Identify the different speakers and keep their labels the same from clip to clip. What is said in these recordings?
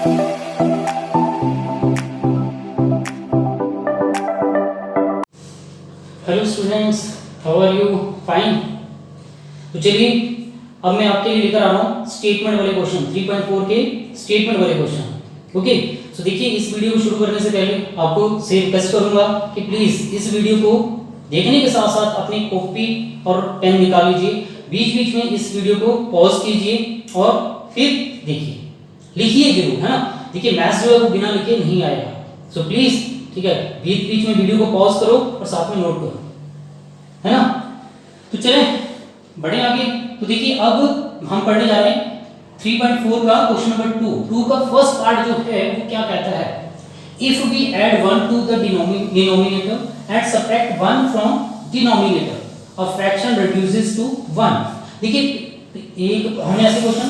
Speaker 1: Hello students, how are you? Fine. तो चलिए अब मैं आपके लिए लेकर आ रहा हूँ स्टेटमेंट वाले क्वेश्चन, 3.4 के स्टेटमेंट वाले क्वेश्चन। ओके, तो देखिए इस वीडियो को शुरू करने से पहले आपको से रिक्वेस्ट करूंगा कि प्लीज इस वीडियो को देखने के साथ साथ अपनी कॉपी और पेन निकाल लीजिए, बीच बीच में इस वीडियो को पॉज कीजिए और फिर देखिए, लिखिए जरूर, है ना। देखिए मैथ्स जो है वो बिना लिखे नहीं आएगा, सो प्लीज, ठीक है, बीच बीच में वीडियो को पॉज करो और साथ में नोट करो, है ना। तो चले बढ़े आगे। तो देखिए अब हम पढ़ने जा रहे हैं 3.4 का क्वेश्चन नंबर 2 का फर्स्ट पार्ट जो है वो क्या कहता है, if we add 1 to the denominator and subtract 1 from denominator a fraction reduces to 1। देखिए एक हमने ऐसे क्वेश्चन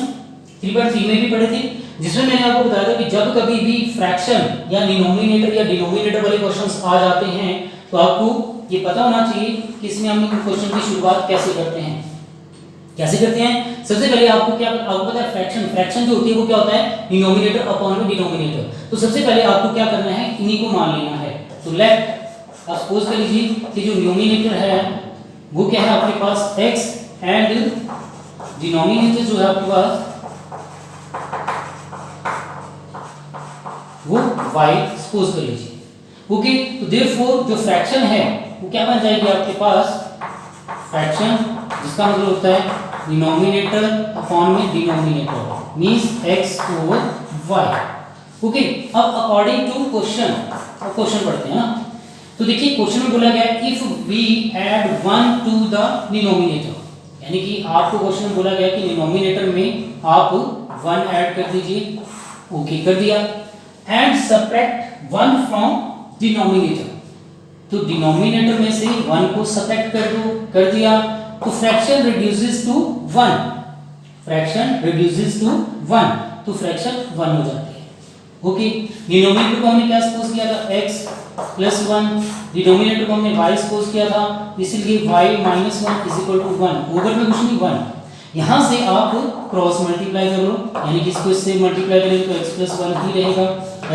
Speaker 1: 3.3 में भी पढ़े थे, जिसमें मैंने आपको बताया था कि जब कभी भी फ्रैक्शन या डिनोमिनेटर या डिनोमिनेटर वाले क्वेश्चंस आ जाते हैं तो आपको ये पता होना चाहिए कि इसमें हम क्वेश्चन की शुरुआत कैसे करते हैं। कैसे करते हैं? सबसे पहले आपको पता है फ्रैक्शन जो होती है वो क्या होता है, डिनोमिनेटर अपॉन में डिनोमिनेटर। तो सबसे पहले आपको क्या करना है, इन्हीं को मान लेना है। तो लेट आप सपोज कर लीजिए कि जो डिनोमिनेटर है वो क्या है आपके पास x एंड डिनोमिनेटर जो है आपके पास वो y सपोज कर लीजिए। ओके, तो देयरफॉर जो फ्रैक्शन है वो क्या बन जाएगी आपके पास, फ्रैक्शन जिसका मतलब होता है डिनोमिनेटर अपॉन में denominator means x over y। Okay, अब अकॉर्डिंग टू क्वेश्चन पढ़ते हैं ना। तो देखिए क्वेश्चन में बोला गया है if we add 1 to the denominator, यानी कि आपको क्वेश्चन में बोला गया कि डिनोमिनेटर में आप 1 ऐड कर दीजिए। ओके, कर दिया। एंड सबट्रैक्ट 1 फ्रॉम डिनोमिनेटर, तो डिनोमिनेटर में से 1 को सबट्रैक्ट कर दो, कर दिया। तो fraction reduces to 1, fraction reduces to 1, तो फ्रैक्शन 1 हो जाती है। ओके, डिनोमिनेटर को हमने क्या सपोज किया था, x प्लस 1, डिनोमिनेटर को हमने y सपोज किया था, इसलिए y minus 1 is equal to 1, over में कुछ नहीं 1। यहां से आप क्रॉस मल्टीप्लाई कर लो, यानी कि इसको इससे मल्टीप्लाई करेंगे तो x प्लस 1 ही रहेगा,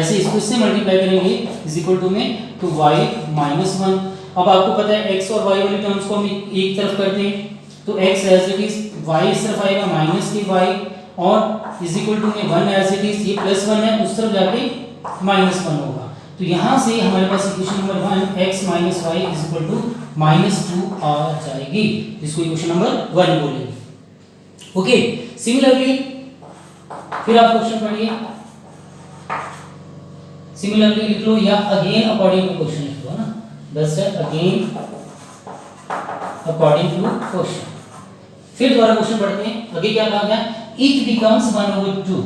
Speaker 1: ऐसे इसको इससे मल्टीप्लाई करेंगे इज इक्वल टू में तो y माइनस 1। अब आपको पता है x और y वाली टर्म्स को हम एक तरफ करते हैं, तो x as it is, y इस तरफ आएगा माइनस के y और इज इक्वल टू में 1 एज इट इज, ये प्लस 1 है उस तरफ जाके माइनस 1 होगा। तो यहां से हमारे पास equation number 1 x minus y is equal to -2 आ जाएगी, जिसको इक्वेशन नंबर 1 बोलेंगे। ओके, सिमिलरली फिर आप क्वेश्चन पढ़िए, सिमिलरली लिख लो या अगेन अकॉर्डिंग टू क्वेश्चन लिख लो ना, बस है अगेन अकॉर्डिंग टू क्वेश्चन। फिर दोबारा क्वेश्चन पढ़ते हैं, आगे क्या कहा गया, it becomes 1/2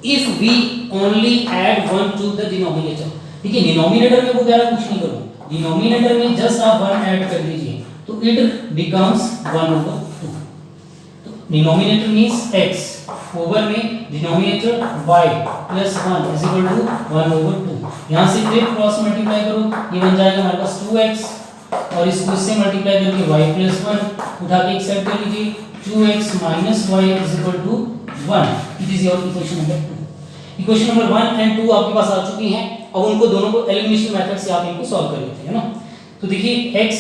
Speaker 1: if we only add 1 to the denominator. ठीक है, डिनोमिनेटर में वो कह रहा है कुछ नहीं करो, डिनोमिनेटर में जस्ट आप 1 ऐड कर दीजिए तो it becomes 1/2। Denominator means x over में denominator y plus 1 is equal to 1/2। यहां से फिर क्रॉस मल्टीप्लाई करो, ये बन जाएगा हमारे पास 2x और इसको इससे मल्टीप्लाई करके y प्लस 1 उठा के एक साइड कर लीजिए, 2x minus y is equal to 1। It is your equation number 2। Equation number 1 and 2 आपके पास आ चुकी हैं। अब उनको दोनों को एलिमिनेशन मेथड से आप इनको सॉल्व कर लेते हैं ना। तो देखिए x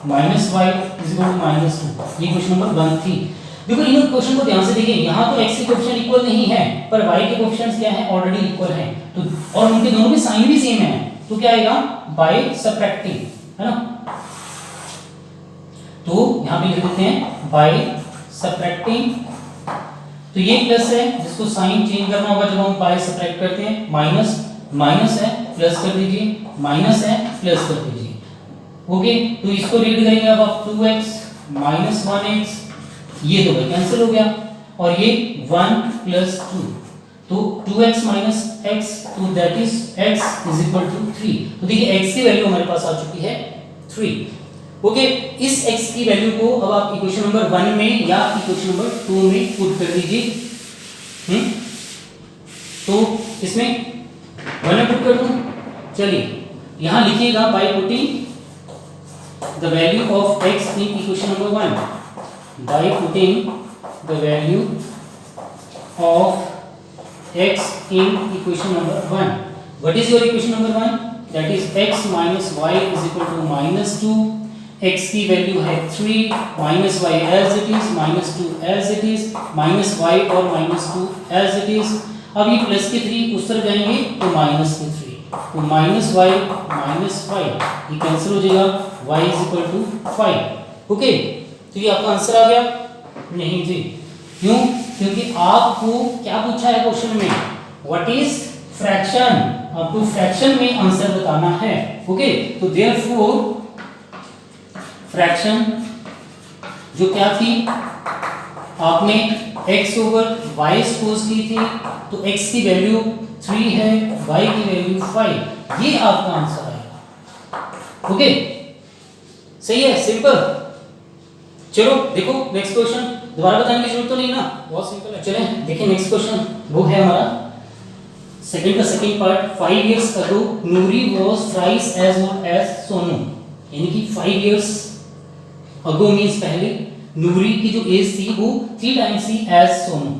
Speaker 1: minus y is equal to -2, ये क्वेश्चन नंबर 1 थी। देखो इन क्वेश्चन को ध्यान से देखिए, यहाँ तो x के कोएफिशिएंट इक्वल नहीं है पर y के कोएफिशिएंट्स क्या है, ऑलरेडी इक्वल है, तो और उनके दोनों के साइन भी सेम है, तो क्या आएगा, बाय सबट्रैक्टिंग, है ना। तो यहाँ पे लिख देते हैं बाय सबट्रैक्टिंग, तो ये प्लस है जिसको साइन चेंज करना होगा जब हम बाय सबट्रैक्ट करते हैं, माइनस माइनस है प्लस कर दीजिए, माइनस है प्लस कर दीजिए। ओके, तो इसको रीड करेंगे अब आप 2x माइनस 1x, ये तो भाई कैंसिल हो गया, और ये 1 प्लस 2, तो 2x माइनस x, तो that is x is equal to 3। तो देखिए x की वैल्यू हमारे पास आ चुकी है 3। ओके, इस x की वैल्यू को अब आप इक्वेशन नंबर 1 में या इक्वेशन नंबर 2 में पुट कर दीजिए। तो इसमें 1 में पुट कर दूं, चलिए यहां लिखिएगा by putting the value of x in equation number 1, by putting the value of x in equation number 1. What is your equation number 1? That is x minus y is equal to minus 2. x की value है 3, minus y as it is, minus 2 as it is, minus y और minus 2 as it is. अब ये plus के 3 उस तरफ जाएंगे तो माइनस के 3, तो माइनस y माइनस 5 ये कैंसिल हो जाएगा, y is equal to 5. Okay, तो ये आपका आंसर आ गया? नहीं जी, क्यों? क्योंकि आपको क्या पूछा है क्वेश्चन में, व्हाट इज फ्रैक्शन, आपको फ्रैक्शन में आंसर बताना है. ओके, तो देयरफॉर फ्रैक्शन जो क्या थी, आपने x ओवर y सपोज की थी, तो x की वैल्यू 3 है, y की वैल्यू 5, ये आपका आंसर आएगा. ओके, सही है, सिंपल. चलो देखो नेक्स्ट क्वेश्चन, दोबारा बताने की जरूरत तो नहीं ना, बहुत सिंपल है. चलें देखिए नेक्स्ट क्वेश्चन, वो है हमारा सेकंड का second part. 5 years ago Noori was thrice as old as Sonu, यानी कि 5 years ago मींस पहले नूरी की जो एज थी वो 3 टाइम्स थी as Sonu.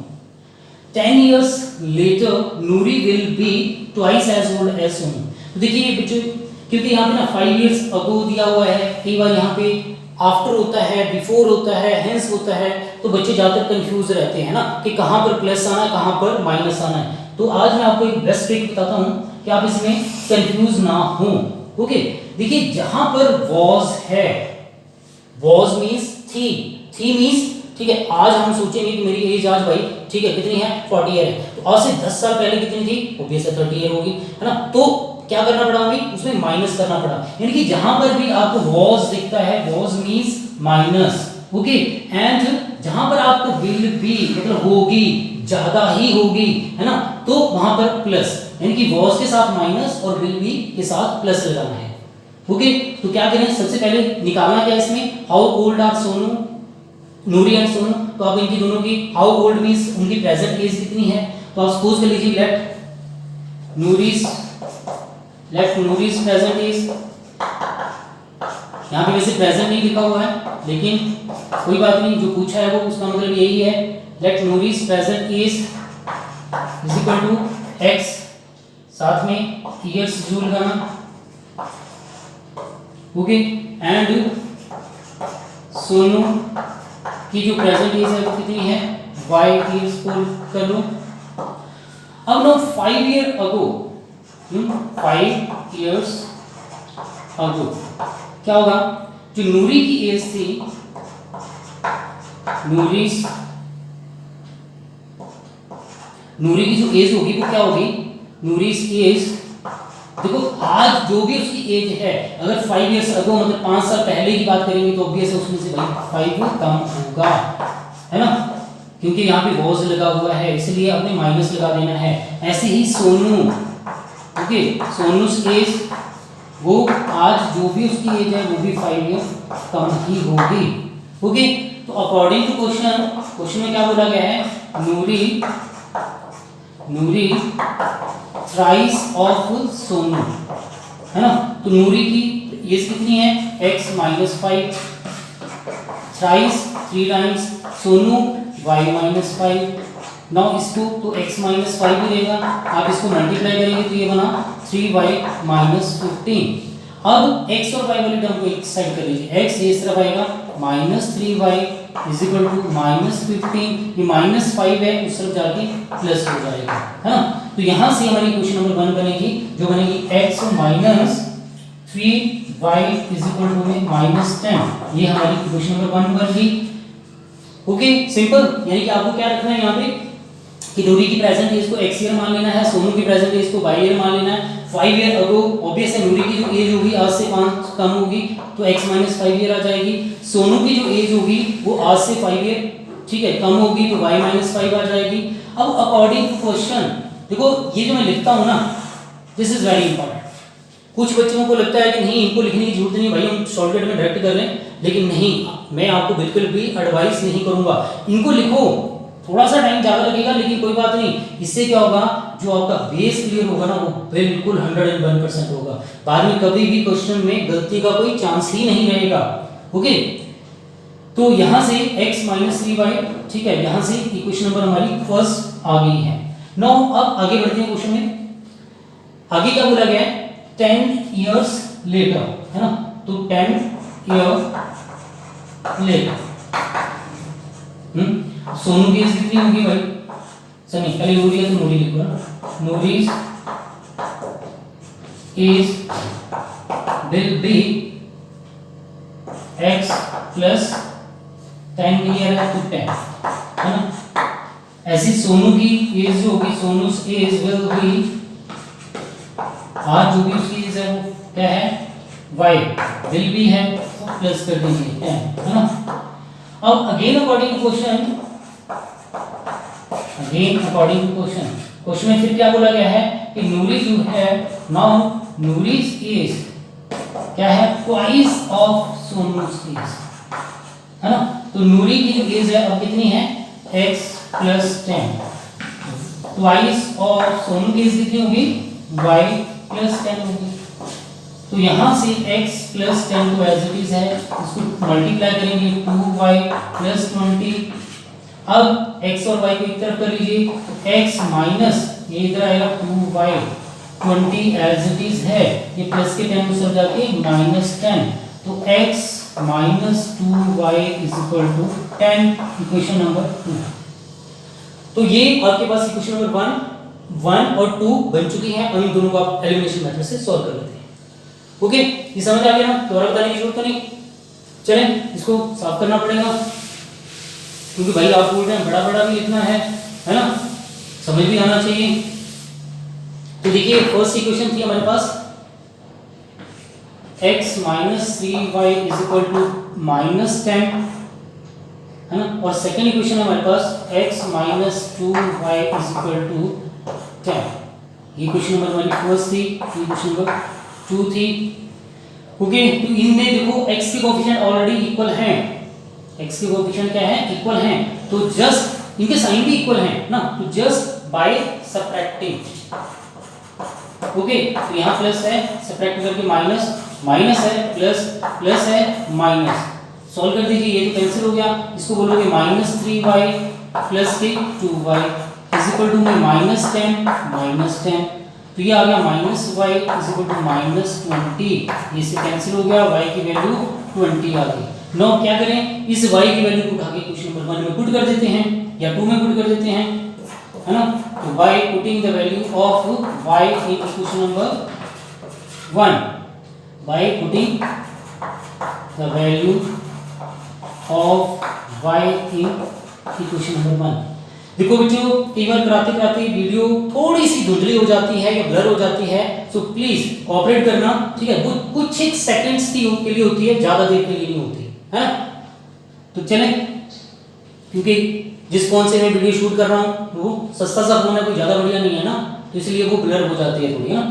Speaker 1: 10 years later Noori will be twice as old as Sonu. तो देखिए ये बच्चों, क्योंकि यहाँ पे ना 5 years ago दिया हुआ है, कई बार यहाँ पे आफ्टर होता है, बिफोर होता है, हेंस होता है, तो बच्चे ज्यादातर कंफ्यूज रहते हैं ना कि कहाँ पर प्लस आना है, कहाँ पर माइनस आना है. तो आज मैं आपको एक बेस्ट ट्रिक बताता हूँ कि आप इसमें कंफ्यूज ना हो. ओके, देखिए जहां पर was है, was मींस थी, थी मींस ठीक है, आज हम सोचेंगे कि मेरी एज आज भाई ठीक है कितनी है, 40 ईयर है, तो आज से 10 साल पहले कितनी थी, ऑब्वियस है 30 ईयर होगी, है ना. तो क्या करना पड़ा हमें, उसमें माइनस करना पड़ा, यानी कि जहां पर भी आपको was दिखता है, was means minus. Okay, and जहां पर आपको will be मतलब होगी, ज्यादा ही होगी, है ना, तो वहां पर प्लस, यानी कि was के साथ माइनस और will be के साथ प्लस लगाना है. ओके, तो क्या करें, सबसे पहले निकालना क्या है इसमें, how old are Sonu, Noori and Sonu. तो आप इनकी दोनों की हाउ ओल्ड मींस उनकी प्रेजेंट एज कितनी है, तो आप सपोज कर लीजिए लेट नूरीज प्रेजेंट एज. यहाँ पे वैसे प्रेजेंट नहीं लिखा हुआ है, लेकिन कोई बात नहीं, जो पूछा है वो उसका मतलब यही है, let Noori's present age is equal to x, साथ में ईयर्स जूल लगाना. ओके, एंड सोनू की जो प्रेजेंट एज है वो कितनी है, y इयर्स को कर लो. अब no 5 year ago, 5 years ago क्या होगा, जो नूरी की एज थी, नूरी की जो एज होगी वो क्या होगी, नूरीज की एज, देखो आज जो भी उसकी एज है, अगर 5 years ago मतलब 5 साल पहले की बात करेंगे तो ऑब्वियस है उसमें से भाई 5 कम होगा, है ना, क्योंकि यहाँ पे was लगा हुआ है, इसलिए आपने माइनस लगा देना है. ऐसे ही सोनू, ओके, सोनू की एज वो आज जो भी उसकी एज है वो भी 5 years कम ही होगी. ओके, तो अकॉर्डिंग टू क्वेश्चन में क्या बोला गया है, नूरी थ्राइस ऑफ सोनू, है ना. तो नूरी की एज कितनी है, x minus 5, thrice 3 times, Sonu y minus 5. Now इसको तो x माइनस 5 ही रहेगा, आप इसको मल्टीप्लाई करेंगे तो ये बना 3y माइनस 15. अब x और y वाली टर्म को एक साइड कर लीजिए, x इस तरफ आएगा minus 3y is equal to minus 15, ये माइनस 5 है उस तरफ जाके प्लस हो जाएगा, है ना. तो यहां से हमारी क्वेश्चन नंबर 1 बनेगी, जो बनेगी x minus 3y is equal to minus 10. ये हमारी क्वेश्चन नंबर 1 बन गई. ओके, सिंपल, यानी कि आपको क्या रखना है यहाँ पे कि नूरी की प्रेजेंट एज को x ईयर मान लेना है, सोनू की प्रेजेंट एज को y ईयर मान लेना है. 5 year ago ऑब्वियस है नूरी की जो एज होगी आज से 5 कम होगी तो x माइनस 5 ईयर आ जाएगी. सोनू की जो एज होगी वो आज से 5 ईयर ठीक है कम होगी तो y माइनस 5 आ जाएगी. अब अकॉर्डिंग टू क्वेश्चन देखो ये जो मैं लिखता हूँ ना, दिस इज वेरी इंपॉर्टेंट. कुछ बच्चों को लगता है कि नहीं इनको लिखने की जरूरत नहीं भाई, हम शॉर्टकट में डायरेक्ट कर रहे हैं, लेकिन नहीं, मैं आपको बिल्कुल भी एडवाइस नहीं करूंगा. इनको लिखो, थोड़ा सा टाइम ज़्यादा लगेगा लेकिन कोई बात नहीं, इससे क्या होगा, जो आपका बेस क्लियर होगा ना वो बिल्कुल 101% होगा. बाद में कभी भी क्वेश्चन में गलती का कोई चांस ही नहीं रहेगा. ओके, तो यहाँ से x माइनस 3y ठीक है, यहाँ से इक्वेशन नंबर हमारी फर्स्ट आ गई है. नो अब आगे बढ़ते हैं क्वेश्चन में। आगे क्या बोला गया है? 10 years later, है ना? तो 10 years later सोनू की एज कितनी होगी भाई? सनी पहले नूरी है तो नूरी लिखो ना। Noori's age will be x plus 10 year है तो 10, है ना? ऐसी सोनू की एज जो होगी, सोनूस एज विल बी, आज जो भी उसकी एज है वो क्या है? y, विल बी है तो प्लस कर दीजिए 10, है ना? अब again according to question, question में फिर क्या बोला गया है कि नूरी जो है, नाउ नूरीज एज क्या है? ट्वाइस ऑफ सोनूस एज, है ना? तो नूरी की जो एज है अब कितनी है? x plus 10, twice of Sonu की एज कितनी होगी? y प्लस 10 होगी। तो यहां से x प्लस 10 तो एज इट इज है, इसको मल्टीप्लाई करेंगे 2y प्लस 20। अब x और y को एक तरफ कर लीजिए, तो x माइनस ये इधर आएगा 2y, 20 एज इट इज है, ये प्लस के 10 में सब जाके माइनस 10, तो x minus 2y is equal to 10, equation number 2। तो ये आपके पास इक्वेशन नंबर 1 और 2 बन चुकी है, और इन दोनों को आप एलिमिनेशन मेथड से सॉल्व कर लेते हैं। ओके, ये समझ आ गया ना? दोबारा बताने की जरूरत तो नहीं। चलें इसको साफ करना पड़ेगा, क्योंकि भाई आप बोल रहे हैं बड़ा बड़ा भी लिखना है ना? समझ भी आना चाहिए। तो देखिए फर्स्ट इक्वेशन थी हमारे पास x minus 3y is equal to minus 10, है ना? और सेकेंड इक्वेशन हमारे पास x minus 2y is equal to 10। ये क्वेश्चन नंबर हमारी फर्स्ट थी, ये क्वेश्चन नंबर 2 थी। ओके, तो इनमें देखो x के कोएफिशिएंट ऑलरेडी इक्वल हैं, x के कोएफिशिएंट क्या है? इक्वल हैं, तो जस्ट इनके साइन भी इक्वल हैं ना, तो जस्ट बाय सब्ट्रैक्टिंग। ओके, तो यहाँ प्लस है, सब्ट्रैक्ट करके माइनस, माइनस है, प्लस, प्लस है, माइनस, सॉल्व कर दीजिए, ये तो कैंसिल हो गया। इसको बोलोगे माइनस 3y प्लस के 2y इज इक्वल टू में माइनस 10, माइनस 10, तो ये आ गया minus y is equal to minus 20, ये से कैंसिल हो गया, y की वैल्यू 20 आ गई। नो क्या करें, इस y की वैल्यू को उठा के क्वेश्चन नंबर 1 में पुट कर देते हैं या 2 में पुट कर देते हैं, है ना? तो by putting the value of y in equation number 1, by putting the value of y in equation number 1। देखो बच्चों, कई बार कराते कराते वीडियो थोड़ी सी धुंधली हो जाती है या ब्लर हो जाती है, सो प्लीज कोऑपरेट करना, ठीक है? कुछ एक सेकंड्स के लिए होती है, ज्यादा देर के लिए नहीं होती है। तो चलें, क्योंकि जिस फोन से मैं वीडियो शूट कर रहा हूँ वो सस्ता सा फोन है, कोई ज़्यादा बढ़िया नहीं है ना, तो इसलिए वो ब्लर हो जाती है थोड़ी, है ना?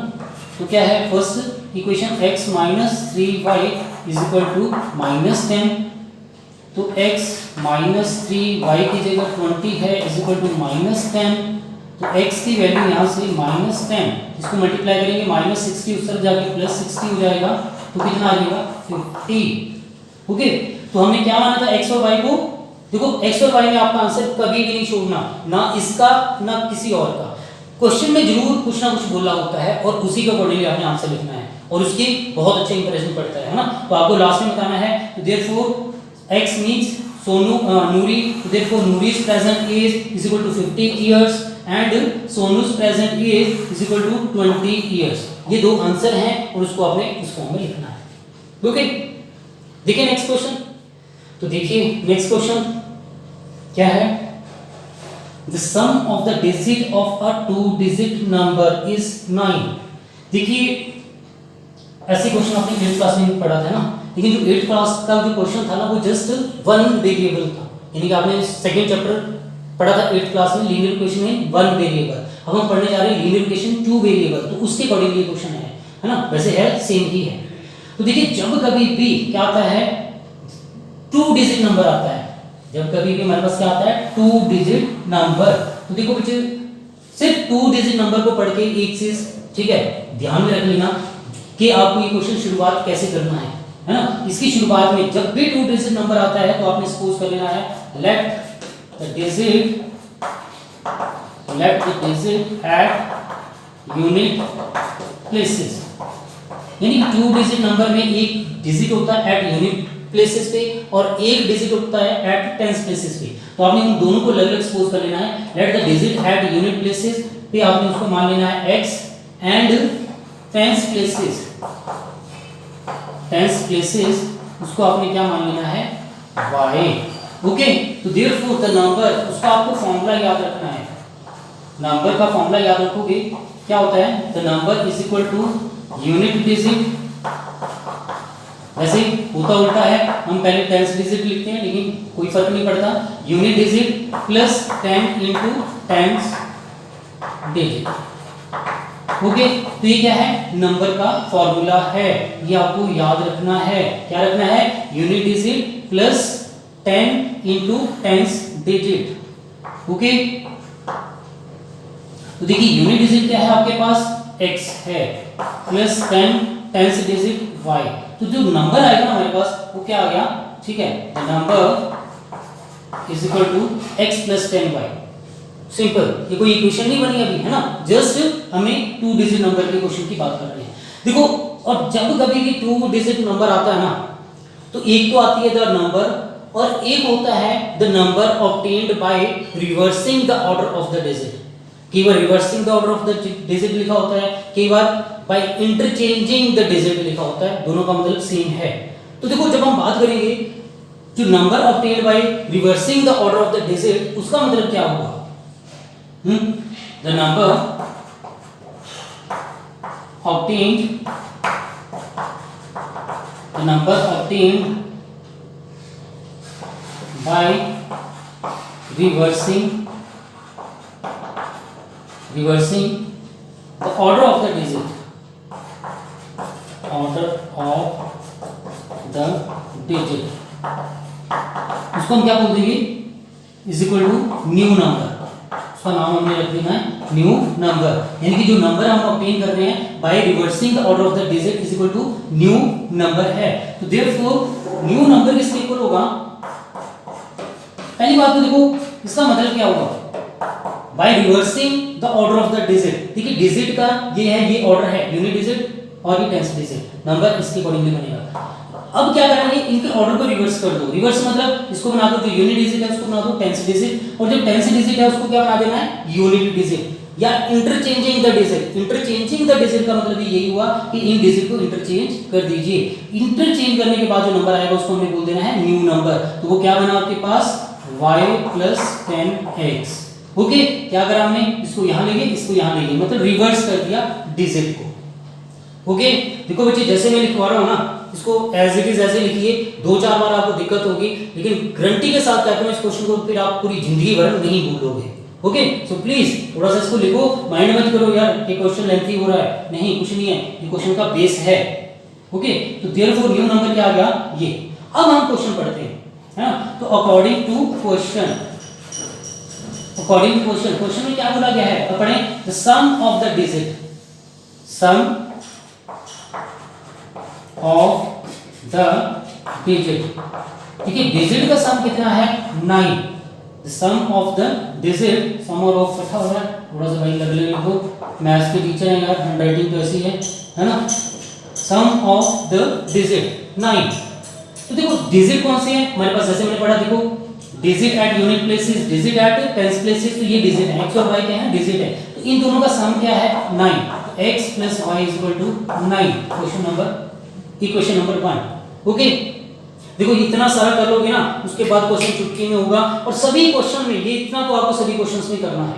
Speaker 1: तो क्या है first equation, x minus 3y is equal to minus 10, तो x माइनस 3y की जगह 20 है इज इक्वल टू माइनस 10, तो x की वैल्यू यहाँ से माइनस 10, इसको मल्टीप्लाई करेंगे माइनस 60 उस तरफ जाके प्लस 60 हो जाएगा, तो कितना आ जाएगा 50। ओके, तो हमने क्या माना था x और y को? देखो x और y में आपका आंसर कभी भी नहीं छोड़ना, ना इसका ना किसी और का। क्वेश्चन में जरूर कुछ ना कुछ बोला होता है और उसी के अकॉर्डिंगली आपने आंसर लिखना है, और उसकी बहुत अच्छा इंप्रेशन पड़ता है ना? तो आपको लास्ट में बताना है, तो therefore x means Sonu Noori, तो therefore Noori's present age is equal to 50 years and Sonu's present age is equal to 20 years. ये दो आंसर हैं और उसको आपने इस फॉर्म में लिखना है। ओके, देखिए नेक्स्ट क्वेश्चन। तो देखिए नेक्स्ट क्वेश्चन क्या है, the sum of the digit of a 2 digit number is 9। देखिए ऐसे क्वेश्चन आपने 8th क्लास में पढ़ा था ना, लेकिन जो 8th क्लास का जो क्वेश्चन था ना वो जस्ट 1 वेरिएबल था, यानी कि आपने सेकंड चैप्टर पढ़ा था 8th क्लास में लीनियर इक्वेशन में 1 वेरिएबल। अब हम पढ़ने जा रहे हैं लीनियर इक्वेशन 2 वेरिएबल, तो उसके अकॉर्डिंग ये क्वेश्चन है ना? वैसे है सेम ही है। तो देखिए जब कभी भी क्या आता है 2 डिजिट नंबर आता है, जब कभी भी हमारे पास क्या आता है 2 डिजिट नंबर, तो देखो बच्चे सिर्फ 2 डिजिट नंबर को पढ़ के एक चीज, ठीक है, ध्यान में रख लेना कि आपको ये क्वेश्चन शुरुआत कैसे करना है ना? इसकी शुरुआत में जब भी 2 डिजिट नंबर आता है तो आपने सपोज कर लेना है let the digit let the digit at unit places, यानी कि 2 डिजिट नंबर में एक डिजिट होता है एट यूनिट प्लेसेस पे और एक डिजिट होता है एट टेंस प्लेसेस पे। तो आपने उन दोनों को अलग-अलग सपोज कर लेना है। Let the digit at unit places पे आपने उसको मान लेना है x एंड टेंस प्लेसेस उसको आपने क्या मान लेना है y। ओके, तो देयरफॉर द नंबर, उसका आपको फॉर्मूला याद रखना है। नंबर का फॉर्मूला याद रखोगे, क्या होता है, the number is equal to unit digit, वैसे होता उल्टा है, हम पहले टेंस डिजिट लिखते हैं लेकिन कोई फर्क नहीं पड़ता, unit digit plus 10 into tens digit. Okay, तो ये क्या है, नंबर का फॉर्मूला है, ये आपको याद रखना है। क्या रखना है, unit digit plus 10 into tens digit. Okay, तो देखिए यूनिट डिजिट क्या है आपके पास, x है, प्लस 10 टेंस डिजिट y। तो जो नंबर आएगा हमारे पास वो क्या आ गया, ठीक है, the number is equal to x plus 10y। Simple, ये कोई इक्वेशन नहीं बनी अभी, है ना, जस्ट हमें 2 डिजिट नंबर के क्वेश्चन की बात कर रहे हैं। देखो, और जब कभी भी 2 डिजिट नंबर आता है ना, तो एक तो आती है द नंबर और एक होता है the number obtained by reversing the order of the digit. कई बार reversing the order of the digit लिखा होता है, कई बार बाय इंटरचेंजिंग द डिजिट लिखा होता है, दोनों का मतलब सेम है। तो देखो, जब हम बात करेंगे जो number obtained by reversing the order of the digit, उसका मतलब क्या होगा, the number obtained by reversing the order of the digit, उसको हम क्या बोल देंगे, is equal to new number. उसका नाम हमने रख देना है न्यू नंबर, यानी कि जो नंबर हम ऑब्टेन कर रहे हैं by reversing the order of the digit is equal to new number है। तो देयरफॉर न्यू नंबर किसके इक्वल होगा, पहली बात तो देखो इसका मतलब क्या होगा, by reversing the order of the digit. देखिए डिजिट का ये है, ये ऑर्डर है, यूनिट डिजिट और ये टेंस डिजिट, नंबर इसके अकॉर्डिंगली बनेगा। अब क्या करेंगे, इनके ऑर्डर को रिवर्स कर दो। रिवर्स मतलब इसको बना दो, जो यूनिट डिजिट है उसको बना दो टेंस डिजिट, और जो टेंस डिजिट है उसको क्या बना देना है, यूनिट डिजिट, या interchanging the digit. Interchanging the digit का मतलब यही हुआ कि इन डिजिट को इंटरचेंज कर दीजिए। इंटरचेंज करने के बाद जो नंबर आएगा उसको हमें बोल देना है न्यू नंबर। तो वो क्या बना आपके पास, y प्लस 10x। ओके, क्या करा हमने, इसको यहां ले गए, इसको यहां ले गए, मतलब रिवर्स कर दिया डिजिट को। ओके, देखो बच्चे, जैसे मैं लिखवा रहा हूं ना, इसको एज इट इज ऐसे लिखिए, 2-4 बार आपको दिक्कत होगी, लेकिन गारंटी के साथ कहता हूं इस क्वेश्चन को फिर आप पूरी जिंदगी भर नहीं भूलोगे। ओके, सो प्लीज थोड़ा सा इसको लिखो, माइंड मत करो यार ये क्वेश्चन लेंथी हो रहा है, नहीं, कुछ नहीं है, ये क्वेश्चन का बेस है। ओके, तो देयरफॉर न्यू नंबर क्या आ गया, ये। अब हम क्वेश्चन पढ़ते हैं, है ना। तो अकॉर्डिंग टू क्वेश्चन में क्या बोला गया है, तो पढ़ें, the sum of the digit, sum of the digit, ठीक है, डिजिट का सम कितना है, 9। The sum of the digit, sum of इकट्ठा हो रहा है, थोड़ा सा भाई लग लिखो, मैथ्स के टीचर हैं यार, हैंडराइटिंग तो ऐसी है ना। सम ऑफ द डिजिट 9। तो देखो डिजिट कौन से हैं हमारे पास, जैसे मैंने पढ़ा, देखो digit at unit places, digit at tens places, तो ये डिजिट है, x और y क्या है, डिजिट है, तो इन दोनों का सम क्या है, 9। तो x plus y is equal to 9, equation number 1। Okay, देखो इतना सारा कर लोगे ना, उसके बाद क्वेश्चन चुटकी में होगा, और सभी क्वेश्चन में ये इतना तो आपको सभी क्वेश्चंस में करना है,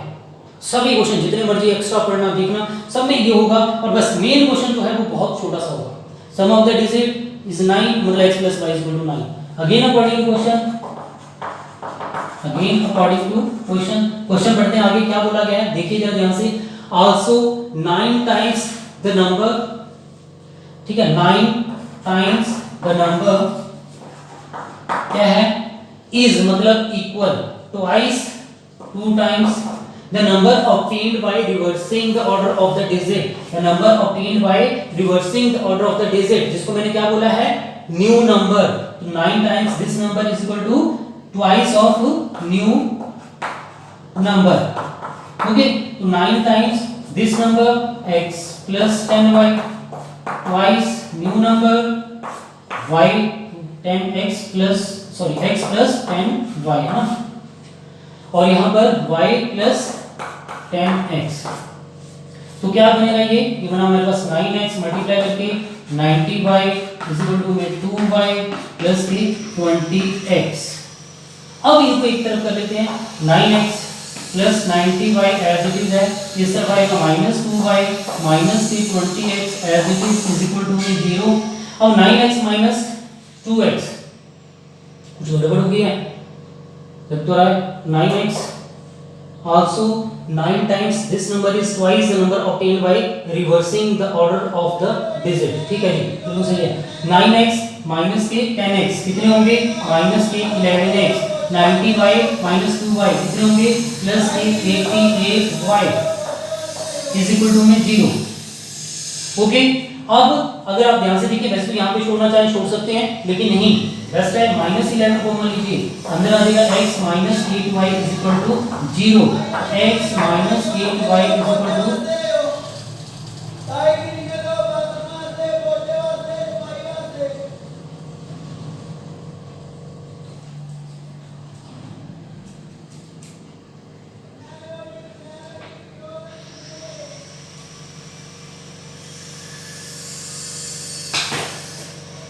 Speaker 1: सभी क्वेश्चन जितने मर्जी एक्स्ट्रा पढ़ना देखना, सब में ये होगा, और बस मेन क्वेश्चन जो है वो बहुत छोटा सा होगा। Sum of the digit is 9, मतलब x plus y is equal to 9। Again according to question पढ़ते हैं आगे क्या बोला गया है, देखिए जरा ध्यान से। आल्सो 9 टाइम्स द नंबर, ठीक है, 9 टाइम्स द नंबर क्या है, इज मतलब equal, twice, 2 times the number obtained by reversing the order of the digit, the number obtained by reversing the order of the digit, जिसको मैंने क्या बोला है, न्यू नंबर। तो 9 times this number is equal to twice of new number. Okay, तो 9 times this number x plus 10y twice new number y 10x plus x plus 10y है ना, और यहाँ पर y plus 10x, तो क्या बनेगा ये बना हमारे पास 9x मल्टीप्लाई करके 90y इक्वल टू में 2y प्लस के 20x। अब इनको एक तरफ कर लेते हैं, 9x plus 90y as it is है, इस तरफ आएगा माइनस 2y माइनस के 20x as it is equal to में 0। अब 9x माइनस 2x कुछ गड़बड़ हो गया है, जब तो रहा है 9x also 9 times this number is twice the number obtained by reversing the order of the digit। ठीक है जी, बिल्कुल सही है। 9x माइनस के 10x कितने होंगे, माइनस के 11x, 90y माइनस 2y कितने होंगे, प्लस के 88y इज इक्वल टू में 0। ओके, अब अगर आप ध्यान से देखिए, वैसे तो यहाँ पे छोड़ना चाहे छोड़ सकते हैं, लेकिन नहीं, बेस्ट है माइनस 11 को मान लीजिए, अंदर आ जाएगा x minus 8y is equal to 0, x minus 8y is equal to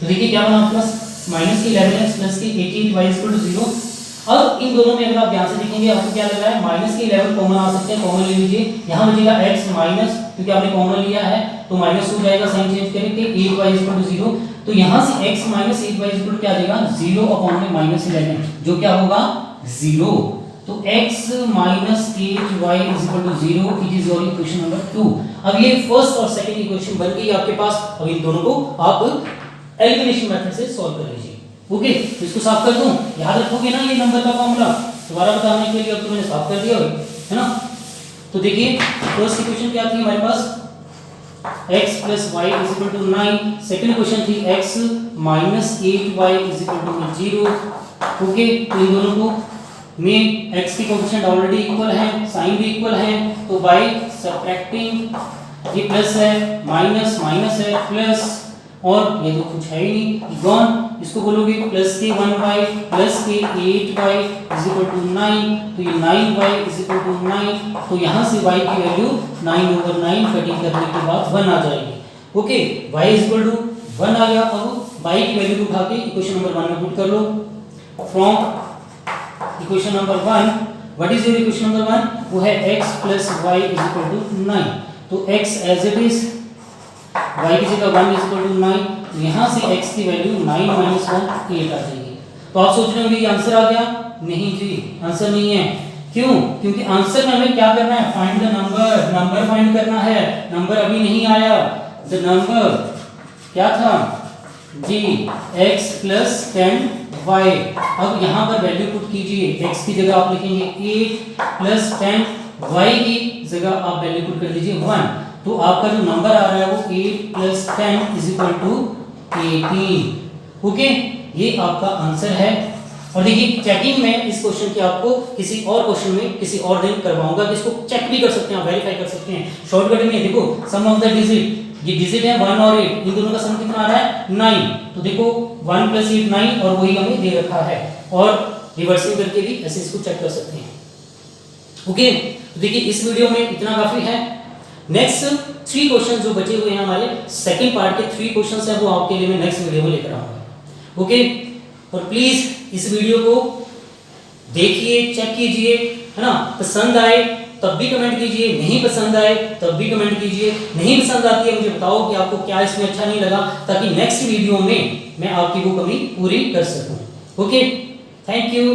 Speaker 1: तो देखिए क्या बना प्लस माइनस के 11x प्लस के 88y इक्वल टू 0। अब इन दोनों में अगर आप ध्यान से देखेंगे आपको क्या लग रहा है, माइनस के 11 कॉमन आ सकते हैं, कॉमन ले लीजिए, यहाँ बचेगा x माइनस, क्योंकि आपने कॉमन लिया है तो माइनस हो जाएगा, साइन चेंज करके 8y इक्वल टू 0, तो यहाँ से x minus 8y equal to क्या आ जाएगा 0 अपॉन में माइनस 11, जो क्या होगा 0, तो x minus 8y equal to 0 it is your equation number 2। अब ये फर्स्ट और सेकंड इक्वेशन बन गई आपके पास, अब इन दोनों को आप एलिमिनेशन मेथड से सॉल्व कर लीजिए। ओके, तो इसको साफ कर दूं, याद रखोगे ना ये नंबर का फॉर्मूला, दोबारा बताने के लिए अब तो मैंने साफ कर दिया है ना। तो देखिए फर्स्ट इक्वेशन क्या थी हमारे पास, x plus y is equal to 9, second question थी x minus 8y is equal to 0। Okay, तो इन दोनों को में x की कोएफिशिएंट ऑलरेडी इक्वल है, साइन भी इक्वल है, तो बाय सब्ट्रैक्टिंग ये प्लस है, माइनस माइनस है, प्लस, और ये तो कुछ है ही नहीं, गॉन, इसको बोलोगे प्लस के 1y प्लस के 8y इज इक्वल टू 9, तो ये 9y इज इक्वल टू 9, तो यहाँ से y की वैल्यू 9/9 कटिंग करने के बाद 1 आ जाएगी। ओके, y इज इक्वल टू 1 आ गया। अब y की वैल्यू को उठा के इक्वेशन नंबर 1 में पुट कर लो, from equation number 1 what is your equation number 1, वो है x plus y is equal to 9, तो x as it is y की जगह 1 इज इक्वल टू 9, यहाँ से x की वैल्यू 9 माइनस 1 8 आ जाएगी। तो आप सोच रहे होंगे ये आंसर आ गया, नहीं जी आंसर नहीं है, क्यों, क्योंकि आंसर में हमें क्या करना है, find the number, number find करना है, नंबर अभी नहीं आया, द नंबर क्या था जी x प्लस 10y। अब यहाँ पर वैल्यू पुट कीजिए, x की जगह आप लिखेंगे 8 प्लस 10, y की जगह आप वैल्यू पुट कर दीजिए 1, तो आपका जो नंबर आ रहा है वो 8 plus 10 is equal to 18। Okay, ये आपका आंसर है। और देखिए चेकिंग में इस क्वेश्चन की आपको किसी और क्वेश्चन में किसी और दिन करवाऊंगा, कि इसको चेक भी कर सकते हैं, वेरीफाई कर सकते हैं। शॉर्टकट में देखो सम ऑफ द डिजिट, ये डिजिट है 1 और 8, इन दोनों का सम कितना आ रहा है 9, तो देखो 1 प्लस 8 9, और वही हमें दे रखा है, और रिवर्सिंग करके भी ऐसे इसको चेक कर सकते हैं। ओके, तो देखिए इस वीडियो में इतना काफी है। नेक्स्ट 3 क्वेश्चन जो बचे हुए हैं हमारे सेकंड पार्ट के 3 क्वेश्चंस हैं, वो आपके लिए मैं नेक्स्ट वीडियो में लेकर आऊंगा। ओके, और प्लीज इस वीडियो को देखिए, चेक कीजिए, है ना, पसंद आए तब भी कमेंट कीजिए, नहीं पसंद आए तब भी कमेंट कीजिए, नहीं पसंद आती है मुझे बताओ कि आपको क्या इसमें अच्छा नहीं लगा, ताकि नेक्स्ट वीडियो में मैं आपकी वो कमी पूरी कर सकूं। Okay, thank you.